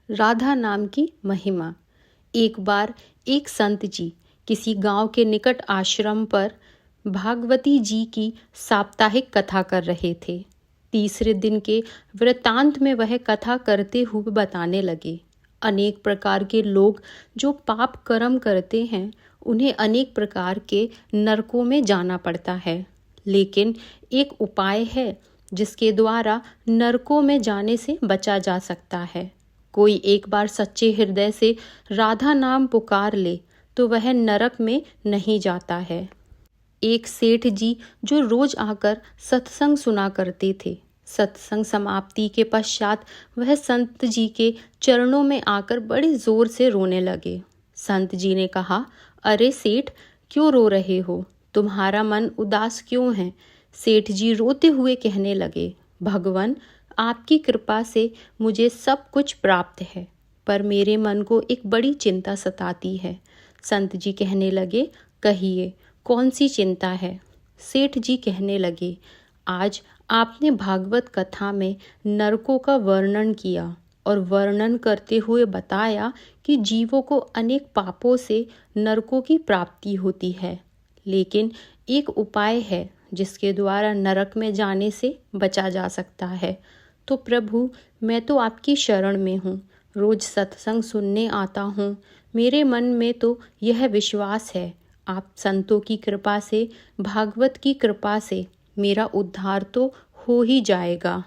राधा नाम की महिमा। एक बार एक संत जी किसी गांव के निकट आश्रम पर भागवती जी की साप्ताहिक कथा कर रहे थे। तीसरे दिन के वृत्तांत में वह कथा करते हुए बताने लगे, अनेक प्रकार के लोग जो पाप कर्म करते हैं उन्हें अनेक प्रकार के नरकों में जाना पड़ता है, लेकिन एक उपाय है जिसके द्वारा नरकों में जाने से बचा जा सकता है। कोई एक बार सच्चे हृदय से राधा नाम पुकार ले तो वह नरक में नहीं जाता है। एक सेठ जी जो रोज आकर सत्संग सुना करते थे, सत्संग समाप्ति के पश्चात वह संत जी के चरणों में आकर बड़े जोर से रोने लगे। संत जी ने कहा, अरे सेठ, क्यों रो रहे हो? तुम्हारा मन उदास क्यों है? सेठ जी रोते हुए कहने लगे, भगवान, आपकी कृपा से मुझे सब कुछ प्राप्त है, पर मेरे मन को एक बड़ी चिंता सताती है। संत जी कहने लगे, कहिए, कौन सी चिंता है? सेठ जी कहने लगे, आज आपने भागवत कथा में नरकों का वर्णन किया और वर्णन करते हुए बताया कि जीवों को अनेक पापों से नरकों की प्राप्ति होती है, लेकिन एक उपाय है जिसके द्वारा नरक में जाने से बचा जा सकता है। तो प्रभु, मैं तो आपकी शरण में हूँ, रोज सत्संग सुनने आता हूँ। मेरे मन में तो यह विश्वास है, आप संतों की कृपा से, भागवत की कृपा से मेरा उद्धार तो हो ही जाएगा।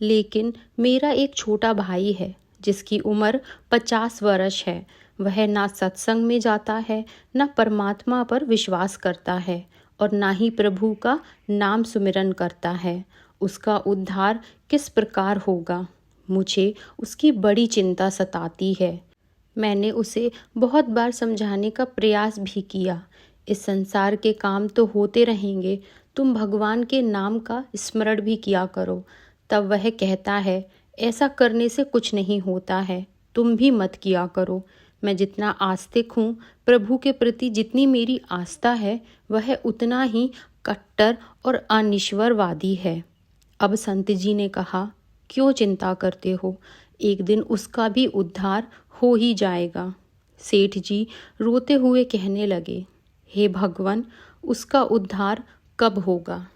लेकिन मेरा एक छोटा भाई है जिसकी उम्र 50 वर्ष है। वह ना सत्संग में जाता है, ना परमात्मा पर विश्वास करता है और ना ही प्रभु का नाम सुमिरन करता है। उसका उद्धार किस प्रकार होगा? मुझे उसकी बड़ी चिंता सताती है। मैंने उसे बहुत बार समझाने का प्रयास भी किया, इस संसार के काम तो होते रहेंगे, तुम भगवान के नाम का स्मरण भी किया करो। तब वह कहता है, ऐसा करने से कुछ नहीं होता है, तुम भी मत किया करो। मैं जितना आस्तिक हूँ, प्रभु के प्रति जितनी मेरी आस्था है, वह उतना ही कट्टर और अनिश्वरवादी है। अब संत जी ने कहा, क्यों चिंता करते हो? एक दिन उसका भी उद्धार हो ही जाएगा। सेठ जी रोते हुए कहने लगे, हे भगवान, उसका उद्धार कब होगा?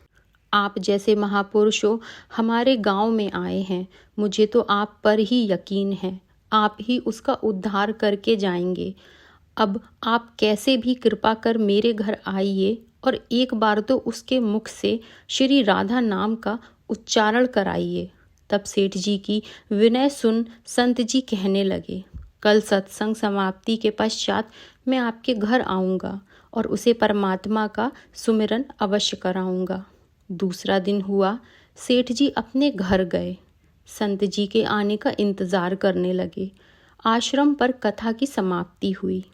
आप जैसे महापुरुषों हमारे गांव में आए हैं, मुझे तो आप पर ही यकीन है, आप ही उसका उद्धार करके जाएंगे। अब आप कैसे भी कृपा कर मेरे घर आइए और एक बार तो उसके मुख से श्री राधा नाम का उच्चारण कराइए। तब सेठ जी की विनय सुन संत जी कहने लगे, कल सत्संग समाप्ति के पश्चात मैं आपके घर आऊँगा और उसे परमात्मा का सुमिरन अवश्य कराऊँगा। दूसरा दिन हुआ, सेठ जी अपने घर गए। संत जी के आने का इंतज़ार करने लगे। आश्रम पर कथा की समाप्ति हुई।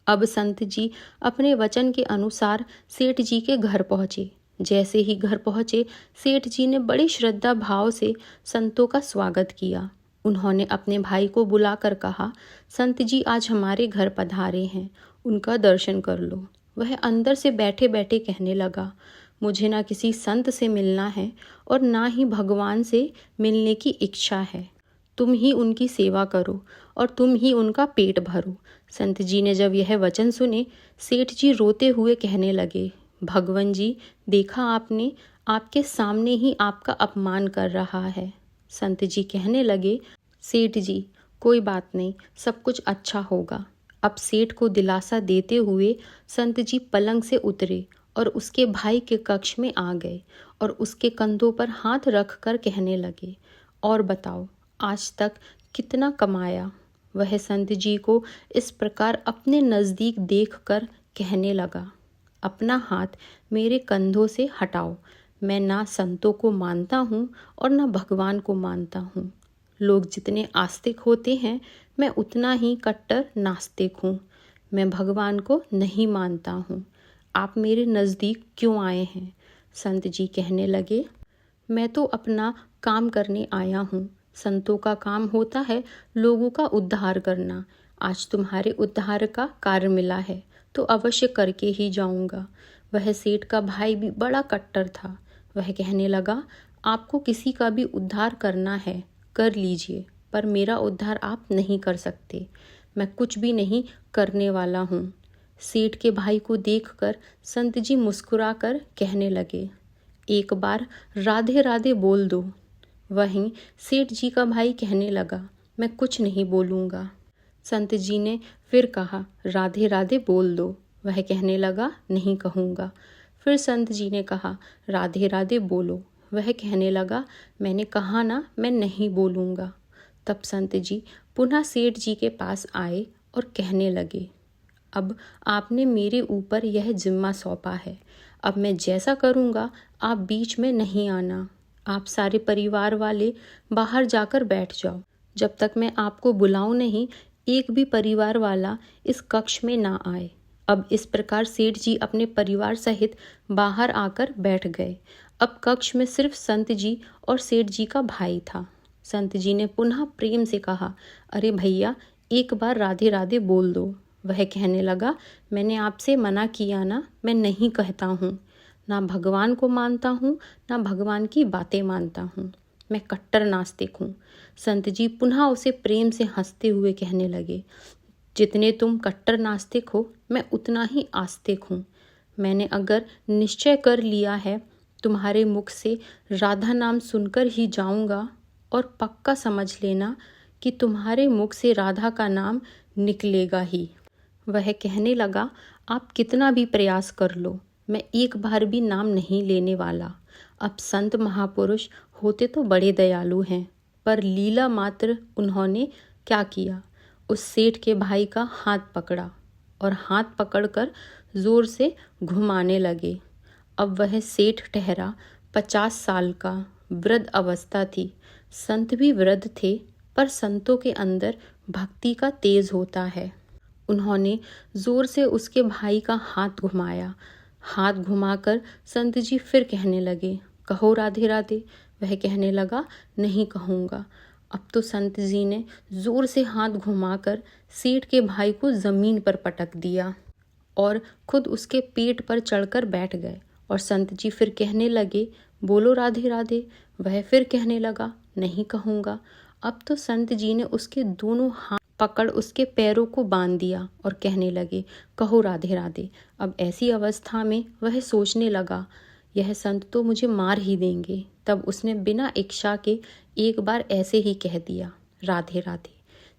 अब संत जी अपने वचन के अनुसार सेठ जी के घर पहुँचे। जैसे ही घर पहुँचे, सेठ जी ने बड़ी श्रद्धा भाव से संतों का स्वागत किया। उन्होंने अपने भाई को बुलाकर कहा, संत जी आज हमारे घर पधारे हैं, उनका दर्शन कर लो। वह अंदर से बैठे बैठे कहने लगा, मुझे ना किसी संत से मिलना है और ना ही भगवान से मिलने की इच्छा है। तुम ही उनकी सेवा करो और तुम ही उनका पेट भरो। संत जी ने जब यह वचन सुने, सेठ जी रोते हुए कहने लगे, भगवान जी, देखा आपने, आपके सामने ही आपका अपमान कर रहा है। संत जी कहने लगे, सेठ जी, कोई बात नहीं, सब कुछ अच्छा होगा। अब सेठ को दिलासा देते हुए संत जी पलंग से उतरे और उसके भाई के कक्ष में आ गए और उसके कंधों पर हाथ रख कर कहने लगे, और बताओ, आज तक कितना कमाया? वह संत जी को इस प्रकार अपने नज़दीक देखकर कहने लगा, अपना हाथ मेरे कंधों से हटाओ। मैं ना संतों को मानता हूँ और ना भगवान को मानता हूँ। लोग जितने आस्तिक होते हैं, मैं उतना ही कट्टर नास्तिक हूँ। मैं भगवान को नहीं मानता हूँ। आप मेरे नज़दीक क्यों आए हैं? संत जी कहने लगे, मैं तो अपना काम करने आया हूँ। संतों का काम होता है लोगों का उद्धार करना। आज तुम्हारे उद्धार का कार्य मिला है तो अवश्य करके ही जाऊंगा। वह सेठ का भाई भी बड़ा कट्टर था। वह कहने लगा, आपको किसी का भी उद्धार करना है, कर लीजिए, पर मेरा उद्धार आप नहीं कर सकते। मैं कुछ भी नहीं करने वाला हूँ। सेठ के भाई को देखकर संत जी मुस्कुराकर कहने लगे, एक बार राधे राधे बोल दो। वहीं सेठ जी का भाई कहने लगा, मैं कुछ नहीं बोलूँगा। संत जी ने फिर कहा, राधे राधे बोल दो। वह कहने लगा, नहीं कहूँगा। फिर संत जी ने कहा, राधे राधे बोलो। वह कहने लगा, मैंने कहा ना, मैं नहीं बोलूँगा। तब संत जी पुनः सेठ जी के पास आए और कहने लगे, अब आपने मेरे ऊपर यह जिम्मा सौंपा है। अब मैं जैसा करूँगा आप बीच में नहीं आना। आप सारे परिवार वाले बाहर जाकर बैठ जाओ। जब तक मैं आपको बुलाऊं नहीं, एक भी परिवार वाला इस कक्ष में ना आए। अब इस प्रकार सेठ जी अपने परिवार सहित बाहर आकर बैठ गए। अब कक्ष में सिर्फ संत जी और सेठ जी का भाई था। संत जी ने पुनः प्रेम से कहा, अरे भैया, एक बार राधे राधे बोल दो। वह कहने लगा, मैंने आपसे मना किया ना, मैं नहीं कहता हूँ। ना भगवान को मानता हूँ, ना भगवान की बातें मानता हूँ। मैं कट्टर नास्तिक हूँ। संत जी पुनः उसे प्रेम से हंसते हुए कहने लगे, जितने तुम कट्टर नास्तिक हो, मैं उतना ही आस्तिक हूँ। मैंने अगर निश्चय कर लिया है, तुम्हारे मुख से राधा नाम सुनकर ही जाऊँगा, और पक्का समझ लेना कि तुम्हारे मुख से राधा का नाम निकलेगा ही। वह कहने लगा, आप कितना भी प्रयास कर लो, मैं एक बार भी नाम नहीं लेने वाला। अब संत महापुरुष होते तो बड़े दयालु हैं, पर लीला मात्र उन्होंने क्या किया, उस सेठ के भाई का हाथ पकड़ा और हाथ पकड़कर जोर से घुमाने लगे। अब वह सेठ ठहरा 50 साल का, वृद्ध अवस्था थी। संत भी वृद्ध थे, पर संतों के अंदर भक्ति का तेज होता है। उन्होंने जोर से उसके भाई का हाथ घुमाया। हाथ घुमाकर संत जी फिर कहने लगे, कहो राधे राधे। वह कहने लगा, नहीं कहूँगा। अब तो संत जी ने जोर से हाथ घुमाकर सेठ के भाई को जमीन पर पटक दिया और खुद उसके पेट पर चढ़कर बैठ गए। और संत जी फिर कहने लगे, बोलो राधे राधे। वह फिर कहने लगा, नहीं कहूँगा। अब तो संत जी ने उसके दोनों हाथ पकड़ उसके पैरों को बांध दिया और कहने लगे, कहो राधे राधे। अब ऐसी अवस्था में वह सोचने लगा, यह संत तो मुझे मार ही देंगे। तब उसने बिना इच्छा के एक बार ऐसे ही कह दिया, राधे राधे।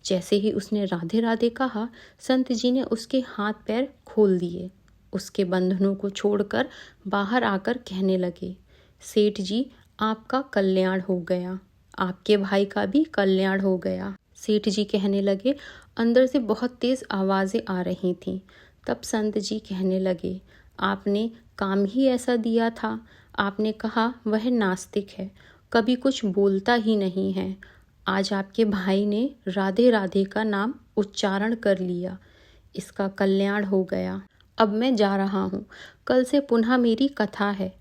जैसे ही उसने राधे राधे कहा, संत जी ने उसके हाथ पैर खोल दिए, उसके बंधनों को छोड़कर बाहर आकर कहने लगे, सेठ जी, आपका कल्याण हो गया, आपके भाई का भी कल्याण हो गया। सेठ जी कहने लगे, अंदर से बहुत तेज आवाज़ें आ रही थीं। तब संत जी कहने लगे, आपने काम ही ऐसा दिया था। आपने कहा वह नास्तिक है, कभी कुछ बोलता ही नहीं है। आज आपके भाई ने राधे राधे का नाम उच्चारण कर लिया, इसका कल्याण हो गया। अब मैं जा रहा हूँ, कल से पुनः मेरी कथा है।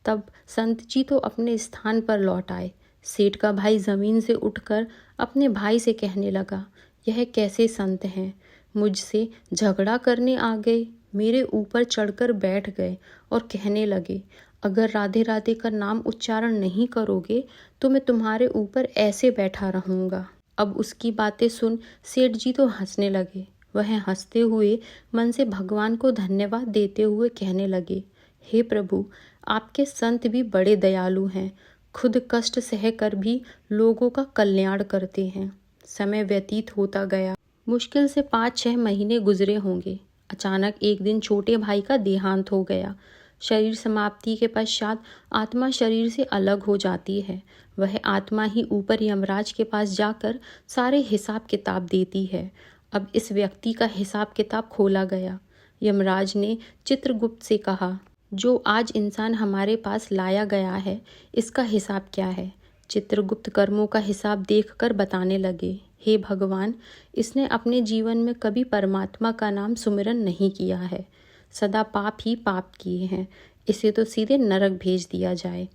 तब संत जी तो अपने स्थान पर लौट आए। सेठ का भाई जमीन से उठकर अपने भाई से कहने लगा, यह कैसे संत हैं, मुझसे झगड़ा करने आ गए, मेरे ऊपर चढ़कर बैठ गए और कहने लगे, अगर राधे राधे का नाम उच्चारण नहीं करोगे तो मैं तुम्हारे ऊपर ऐसे बैठा रहूँगा। अब उसकी बातें सुन सेठ जी तो हंसने लगे। वह हंसते हुए मन से भगवान को धन्यवाद देते हुए कहने लगे, हे प्रभु, आपके संत भी बड़े दयालु हैं, खुद कष्ट सहकर भी लोगों का कल्याण करते हैं। समय व्यतीत होता गया। मुश्किल से 5-6 महीने गुजरे होंगे। अचानक एक दिन छोटे भाई का देहांत हो गया। शरीर समाप्ति के पश्चात आत्मा शरीर से अलग हो जाती है। वह आत्मा ही ऊपर यमराज के पास जाकर सारे हिसाब किताब देती है। अब इस व्यक्ति का हिसाब किताब खोला गया। यमराज ने चित्रगुप्त से कहा, जो आज इंसान हमारे पास लाया गया है, इसका हिसाब क्या है। चित्रगुप्त कर्मों का हिसाब देखकर बताने लगे, हे भगवान, इसने अपने जीवन में कभी परमात्मा का नाम सुमिरन नहीं किया है, सदा पाप ही पाप किए हैं, इसे तो सीधे नरक भेज दिया जाए।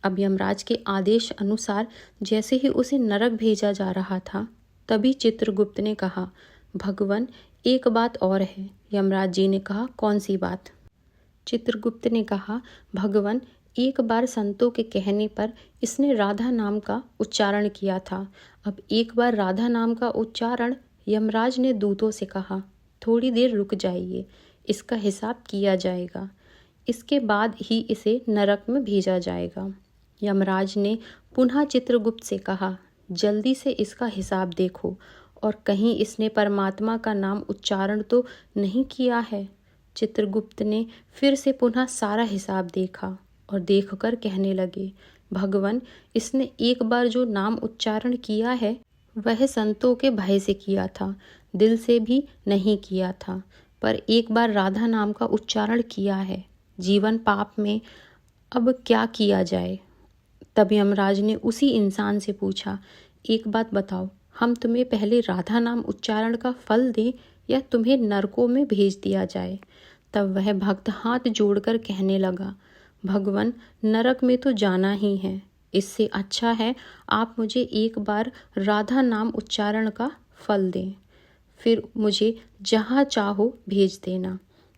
अब यमराज के आदेश अनुसार जैसे ही उसे नरक भेजा जा रहा था, तभी चित्रगुप्त ने कहा, भगवान, एक बात और है। यमराज जी ने कहा, कौन सी बात। चित्रगुप्त ने कहा, भगवान, एक बार संतों के कहने पर इसने राधा नाम का उच्चारण किया था। अब एक बार राधा नाम का उच्चारण यमराज ने दूतों से कहा, थोड़ी देर रुक जाइए, इसका हिसाब किया जाएगा, इसके बाद ही इसे नरक में भेजा जाएगा। यमराज ने पुनः चित्रगुप्त से कहा, जल्दी से इसका हिसाब देखो और कहीं इसने परमात्मा का नाम उच्चारण तो नहीं किया है। चित्रगुप्त ने फिर से पुनः सारा हिसाब देखा और देखकर कहने लगे, भगवान, इसने एक बार जो नाम उच्चारण किया है वह संतों के भय से किया था, दिल से भी नहीं किया था, पर एक बार राधा नाम का उच्चारण किया है। जीवन पाप में, अब क्या किया जाए। तब यमराज ने उसी इंसान से पूछा, एक बात बताओ, हम तुम्हें पहले राधा नाम उच्चारण का फल दें या तुम्हें नरकों में भेज दिया जाए। तब वह भक्त हाथ जोड़कर कहने लगा, भगवान, नरक में तो जाना ही है, इससे अच्छा है आप मुझे एक बार राधा नाम उच्चारण का फल दें, फिर मुझे जहाँ चाहो भेज देना।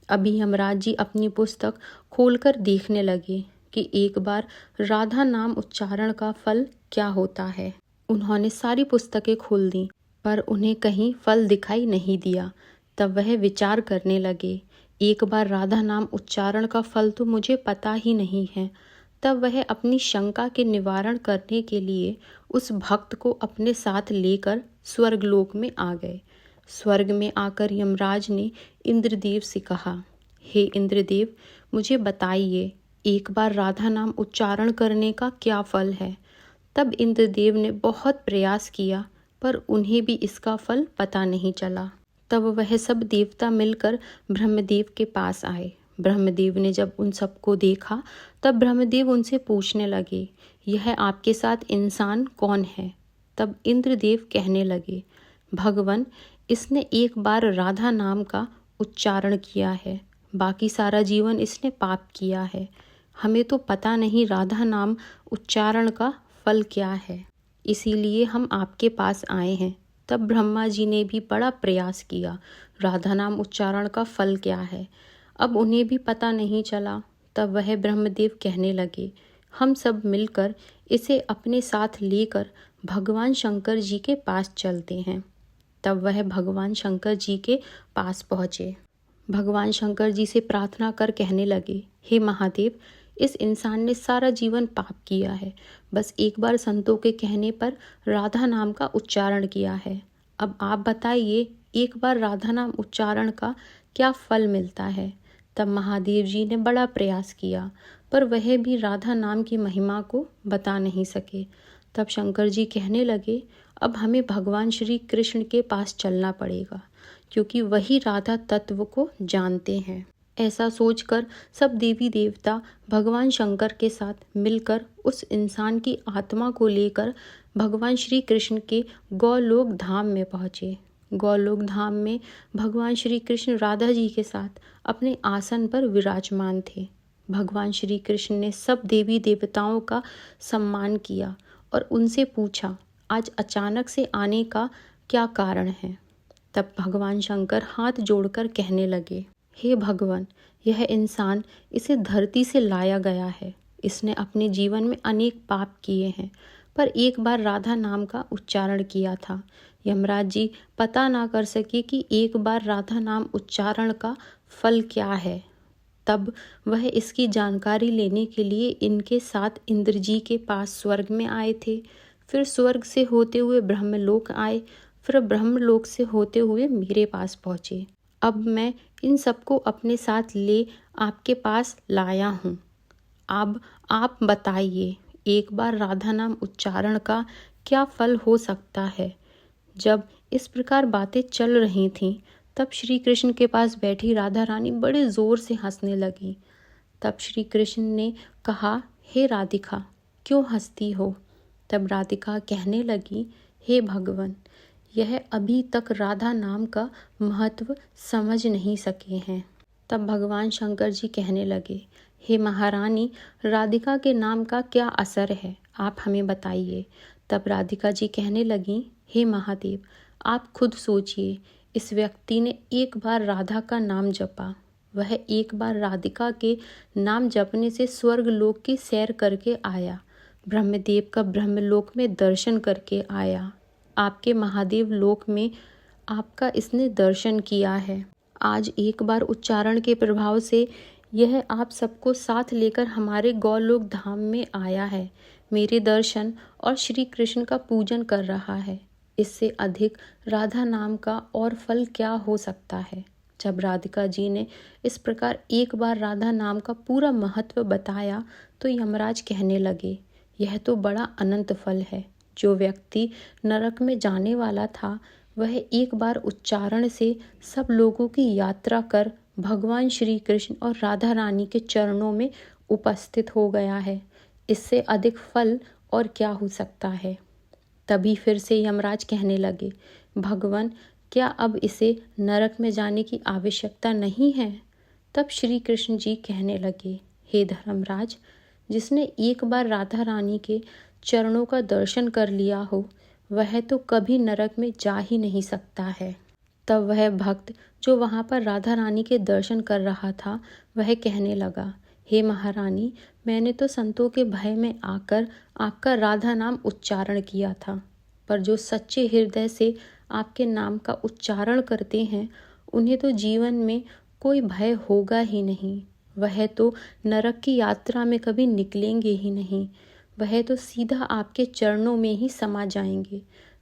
अभी यमराज जी अपनी पुस्तक खोलकर देखने लगे कि एक बार राधा नाम उच्चारण का फल क्या होता है। उन्होंने सारी पुस्तकें खोल दी पर उन्हें कहीं फल दिखाई नहीं दिया। तब वह विचार करने लगे, एक बार राधा नाम उच्चारण का फल तो मुझे पता ही नहीं है। तब वह अपनी शंका के निवारण करने के लिए उस भक्त को अपने साथ लेकर स्वर्गलोक में आ गए। स्वर्ग में आकर यमराज ने इंद्रदेव से कहा, हे इंद्रदेव, मुझे बताइए एक बार राधा नाम उच्चारण करने का क्या फल है। तब इंद्रदेव ने बहुत प्रयास किया पर उन्हें भी इसका फल पता नहीं चला। तब वह सब देवता मिलकर ब्रह्मदेव के पास आए। ब्रह्मदेव ने जब उन सबको देखा तब ब्रह्मदेव उनसे पूछने लगे, यह आपके साथ इंसान कौन है। तब इंद्रदेव कहने लगे, भगवान, इसने एक बार राधा नाम का उच्चारण किया है, बाकी सारा जीवन इसने पाप किया है। हमें तो पता नहीं राधा नाम उच्चारण का फल क्या है, इसीलिए हम आपके पास आए हैं। तब ब्रह्मा जी ने भी बड़ा प्रयास किया, राधा नाम उच्चारण का फल क्या है। अब उन्हें भी पता नहीं चला। तब वह ब्रह्मदेव कहने लगे, हम सब मिलकर इसे अपने साथ लेकर भगवान शंकर जी के पास चलते हैं। तब वह भगवान शंकर जी के पास पहुँचे। भगवान शंकर जी से प्रार्थना कर कहने लगे, हे महादेव, इस इंसान ने सारा जीवन पाप किया है, बस एक बार संतों के कहने पर राधा नाम का उच्चारण किया है। अब आप बताइए एक बार राधा नाम उच्चारण का क्या फल मिलता है। तब महादेव जी ने बड़ा प्रयास किया पर वह भी राधा नाम की महिमा को बता नहीं सके। तब शंकर जी कहने लगे, अब हमें भगवान श्री कृष्ण के पास चलना पड़ेगा क्योंकि वही राधा तत्व को जानते हैं। ऐसा सोचकर सब देवी देवता भगवान शंकर के साथ मिलकर उस इंसान की आत्मा को लेकर भगवान श्री कृष्ण के गौलोक धाम में पहुँचे। गौलोक धाम में भगवान श्री कृष्ण राधा जी के साथ अपने आसन पर विराजमान थे। भगवान श्री कृष्ण ने सब देवी देवताओं का सम्मान किया और उनसे पूछा, आज अचानक से आने का क्या कारण है। तब भगवान शंकर हाथ जोड़कर कहने लगे, हे भगवान, यह इंसान, इसे धरती से लाया गया है। इसने अपने जीवन में अनेक पाप किए हैं पर एक बार राधा नाम का उच्चारण किया था। यमराज जी पता ना कर सके कि एक बार राधा नाम उच्चारण का फल क्या है। तब वह इसकी जानकारी लेने के लिए इनके साथ इंद्र जी के पास स्वर्ग में आए थे। फिर स्वर्ग से होते हुए ब्रह्मलोक आए, फिर ब्रह्मलोक से होते हुए मेरे पास पहुँचे। अब मैं इन सबको अपने साथ ले आपके पास लाया हूँ। अब आप बताइए एक बार राधा नाम उच्चारण का क्या फल हो सकता है। जब इस प्रकार बातें चल रही थीं तब श्री कृष्ण के पास बैठी राधा रानी बड़े ज़ोर से हंसने लगी। तब श्री कृष्ण ने कहा, हे राधिका, क्यों हंसती हो। तब राधिका कहने लगी, हे भगवान, यह अभी तक राधा नाम का महत्व समझ नहीं सके हैं। तब भगवान शंकर जी कहने लगे, हे महारानी, राधिका के नाम का क्या असर है, आप हमें बताइए। तब राधिका जी कहने लगी, हे महादेव, आप खुद सोचिए, इस व्यक्ति ने एक बार राधा का नाम जपा, वह एक बार राधिका के नाम जपने से स्वर्ग लोक की सैर करके आया, ब्रह्मदेव का ब्रह्मलोक में दर्शन करके आया। आपके महादेव लोक में आपका इसने दर्शन किया है। आज एक बार उच्चारण के प्रभाव से यह आप सबको साथ लेकर हमारे गौलोक धाम में आया है, मेरे दर्शन और श्री कृष्ण का पूजन कर रहा है। इससे अधिक राधा नाम का और फल क्या हो सकता है। जब राधिका जी ने इस प्रकार एक बार राधा नाम का पूरा महत्व बताया तो यमराज कहने लगे, यह तो बड़ा अनंत फल है। जो व्यक्ति नरक में जाने वाला था वह एक बार उच्चारण से सब लोगों की यात्रा कर भगवान श्री कृष्ण और राधा रानी के चरणों में उपस्थित हो गया है। इससे अधिक फल और क्या हो सकता है। तभी फिर से यमराज कहने लगे, भगवान क्या अब इसे नरक में जाने की आवश्यकता नहीं है। तब श्री कृष्ण जी कहने लगे, हे धर्मराज, जिसने एक बार राधा रानी के चरणों का दर्शन कर लिया हो वह तो कभी नरक में जा ही नहीं सकता है। तब वह भक्त जो वहाँ पर राधा रानी के दर्शन कर रहा था वह कहने लगा, हे महारानी, मैंने तो संतों के भय में आकर आपका राधा नाम उच्चारण किया था, पर जो सच्चे हृदय से आपके नाम का उच्चारण करते हैं उन्हें तो जीवन में कोई भय होगा ही नहीं। वह तो नरक की यात्रा में कभी निकलेंगे ही नहीं, वह तो सीधा आपके चरणों में ही समा जाएंगे।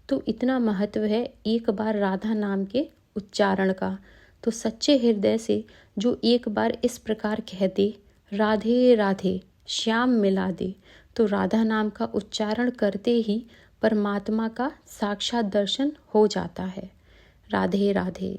तो इतना महत्व है एक बार राधा नाम के उच्चारण का। तो सच्चे हृदय से जो एक बार इस प्रकार कह दे, राधे राधे श्याम मिला दे, तो राधा नाम का उच्चारण करते ही परमात्मा का साक्षात दर्शन हो जाता है। राधे राधे।